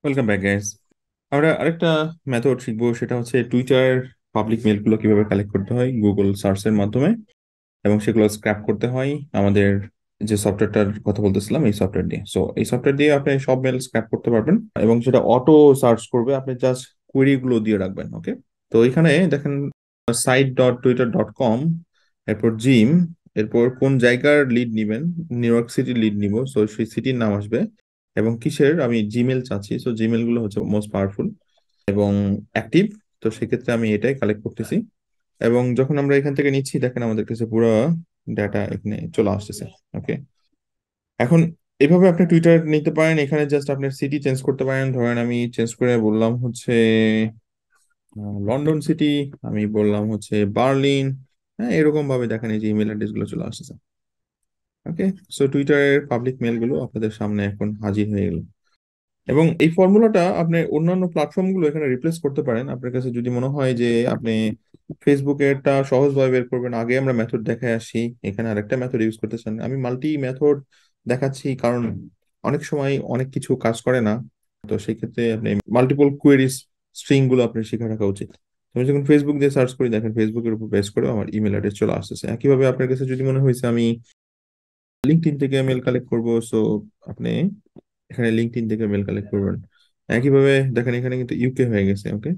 Welcome back guys. আমরা আরেকটা method শিখবো, সেটা হচ্ছে টুইটার পাবলিক মেলগুলো কিভাবে কালেক্ট করতে হয় গুগল সার্চের মাধ্যমে, এবং সেগুলো স্ক্র্যাপ করতে হয় আমাদের যে সফটওয়্যারটার কথা বলতেছিলাম এই সফটওয়্যার দিয়ে। সো এই সফটওয়্যার দিয়ে আপনি সব মেল স্ক্র্যাপ করতে পারবেন এবং সেটা অটো সার্চ করবে। আপনি জাস্ট কোয়েরি গুলো দিয়ে রাখবেন। ওকে, তো এখানে দেখেন site.twitter.com, এরপর জিম, এরপর কোন জায়গার লিড নিবেন। নিউ ইয়র্ক সিটি লিড নিব, সো সেই সিটির নাম আসবে এবং কিসের আমি জিমেল চাচ্ছি। সো জিমেল গুলো হচ্ছে মোস্ট পাওয়ারফুল এবং অ্যাক্টিভ। তো সেক্ষেত্রে আমি এটাই কালেক্ট করতেছি এবং যখন আমরা এখান থেকে নিচ্ছি দেখেন আমাদের কাছে পুরো ডাটা এখানে চলে আসতেছে। ওকে, এখন এভাবে আপনি টুইটার নিতে পারেন। এখানে জাস্ট আপনার সিটি চেঞ্জ করতে পারেন। ধরেন আমি চেঞ্জ করে বললাম হচ্ছে লন্ডন সিটি, আমি বললাম হচ্ছে বার্লিন। হ্যাঁ, এরকম ভাবে দেখেন এই যে ইমেল অ্যাড্রেস গুলো চলে আসতেছে। ওকে, সো টুইটারের পাবলিক মেল গুলো আপনাদের সামনে এখন হাজির হয়ে গেল এবং এই ফর্মুলাটা আপনি অন্যান্য প্ল্যাটফর্ম গুলো এখানে রিপ্লেস করতে পারেন। আপনার কাছে যদি মনে হয় যে আপনি ফেসবুকেরটা সহজভাবে বের করবেন, আগে আমরা মেথড দেখে আসি, এখানে আরেকটা মেথড ইউজ করতে চান, আমি মাল্টি মেথড দেখাচ্ছি কারণ অনেক সময় অনেক কিছু কাজ করে না। তো সেই ক্ষেত্রে আপনি মাল্টিপল কোয়েরিজ স্ট্রিং গুলো আপনার শিখে রাখা উচিত। আমি যখন ফেসবুক দিয়ে সার্চ করি দেখেন ফেসবুকের উপর বেস করে আমার ইমেল অ্যাড্রেস চলে আসতেছে। একইভাবে আপনার কাছে যদি মনে হয়েছে আমি লিঙ্কডইন থেকে মেল কালেক্ট করবো, সো আপনি এখানে লিঙ্কডইন থেকে মেল কালেক্ট করবেন। একইভাবে দেখেন এখানে কিন্তু ইউকে হয়ে গেছে। Okay,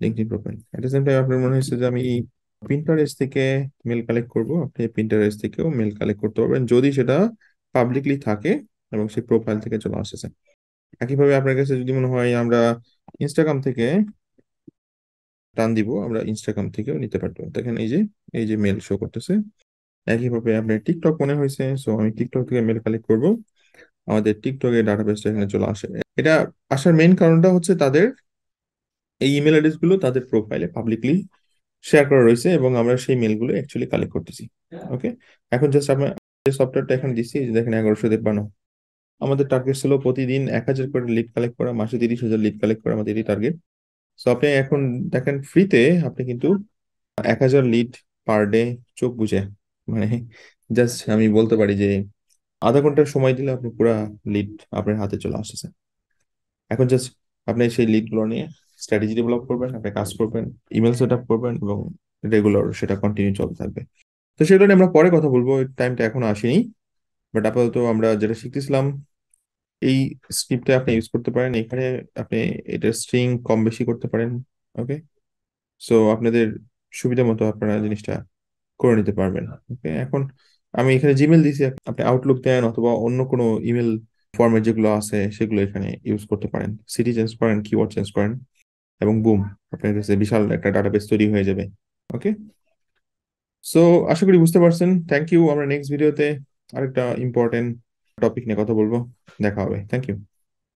LinkedIn profile. At the same time আপনার মনে হয়েছে যে আমি পিন্টারেস্ট থেকে মেল কালেক্ট করব, আপনি পিন্টারেস্ট থেকেও মেল কালেক্ট করতে পারবেন যদি সেটা পাবলিকলি থাকে এবং সেই প্রোফাইল থেকে চলে আসছে। একইভাবে আপনার কাছে যদি মনে হয় আমরা ইনস্টাগ্রাম থেকে টান দিব, আমরা ইনস্টাগ্রাম থেকেও নিতে পারবো। দেখেন এই যে মেল শো করতেছে। একইভাবে আপনার টিকটক মনে হয়েছে, সো আমি টিকটক থেকে মেল কালেক্ট করব, আমাদের টিকটকের ডাটাবেসটা এখানে চলে আসে। এটা আসার মেইন কারণটা হচ্ছে তাদের এই ইমেল অ্যাড্রেস গুলো তাদের প্রোফাইলে পাবলিকলি শেয়ার করা রয়েছে এবং আমরা সেই মেলগুলো অ্যাকচুয়ালি কালেক্ট করতেছি। ওকে, এখন জাস্ট আমরা যে সফটওয়্যারটা এখানে দিচ্ছি, এই যে দেখেন 1153, আমাদের টার্গেট ছিল প্রতিদিন 1000 করে লিড কালেক্ট করা, মাসে 30,000 লিড কালেক্ট করা আমাদের এই টার্গেট। সো আপনি এখন দেখেন ফ্রিতে আপনি কিন্তু 1000 লিড পার ডে চোখ বুঝে, মানে জাস্ট আমি বলতে পারি যে আধা ঘন্টার সময় দিলে আপনি পুরা লিড আপনার হাতে চলে আসতেছে। এখন জাস্ট আপনি সেই লিড গুলো নিয়ে স্ট্র্যাটেজি ডেভেলপ করবেন, আপনি কাজ করবেন, ইমেল সেট আপ করবেন এবং রেগুলার সেটা কন্টিনিউ চলতে থাকবে। তো সেগুলো নিয়ে আমরা পরে কথা বলবো, টাইমটা এখনো আসেনি। বাট আপাতত আমরা যেটা শিখতেছিলাম এই স্ক্রিপ্টে আপনি ইউজ করতে পারেন। এখানে আপনি এটার স্ট্রিং কম বেশি করতে পারেন। ওকে, সো আপনাদের সুবিধা মতো আপনারা জিনিসটা করে নিতে পারবেন। ওকে, এখন আমি এখানে জিমেল দিছি, আপনি আউটলুক দেন অথবা অন্য কোনো ইমেল ফরম্যাট যেগুলো আছে সেগুলো এখানে ইউজ করতে পারেন। সিটি চেঞ্জ করেন, কিওয়ার্ড চেঞ্জ করেন এবং বুম, আপনার কাছে বিশাল একটা ডাটাবেস তৈরি হয়ে যাবে। ওকে, সো আশা করি বুঝতে পারছেন। Thank you. আমরা নেক্সট ভিডিওতে আরেকটা ইম্পর্টেন্ট টপিক নিয়ে কথা বলবো। দেখা হবে। Thank you.